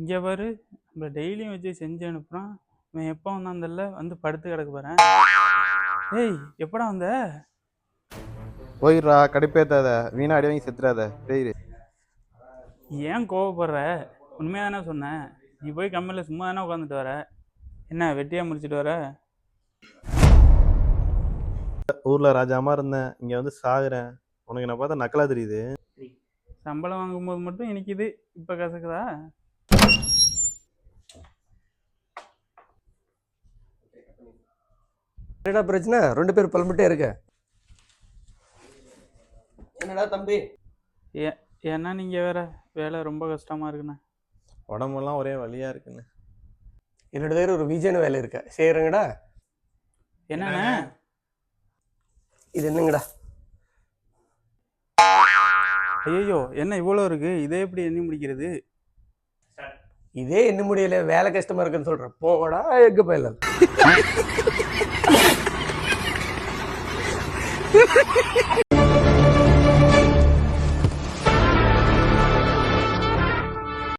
இங்கே பாரு, நம்ம டெய்லியும் வச்சு செஞ்சு அனுப்புகிறான். இவன் எப்போ வந்தான் தெரியல, வந்து படுத்து கிடக்க போகிறேன். ஏய், எப்படா வந்த? போயிடுறா, கடுப்பேத்தாத, வீணா அடி வாங்கி செத்துறாத. போயிரு. ஏன் கோவப்படுற? உண்மையாக தானே சொன்னேன். நீ போய் கம்மியில் சும்மா தானே உட்காந்துட்டு வர. என்ன வெட்டியாக முடிச்சுட்டு வர? ஊர்ல ராஜாமா இருந்தேன், இங்க வந்து சாகுறேன். உனக்கு என்ன பார்த்தா நக்கலா தெரியுது? சம்பளம் வாங்கும்போது மட்டும் இனிக்குது, இப்போ கசக்குதா? என்னடா பிரச்சனை? 2 பேர் புலம்பிட்டே இருக்க. என்னடா தம்பி? ஏன்னா நீங்கள் வேற வேலை ரொம்ப கஷ்டமாக இருக்குண்ணே. உடம்பெல்லாம் ஒரே வலியா இருக்குன்னு. என்னோட பேர் ஒரு விஜயன் வேலை இருக்க செய்கிறேங்கடா. என்னண்ணே? இது என்னங்கடா? ஐயோ, என்ன இவ்வளோ இருக்கு? இதே எப்படி எண்ணி முடிக்கிறது? இதே என்ன முடியல, வேலை கஷ்டமா இருக்குன்னு சொல்கிறேன். போகடா எங்க போயிடலாம்.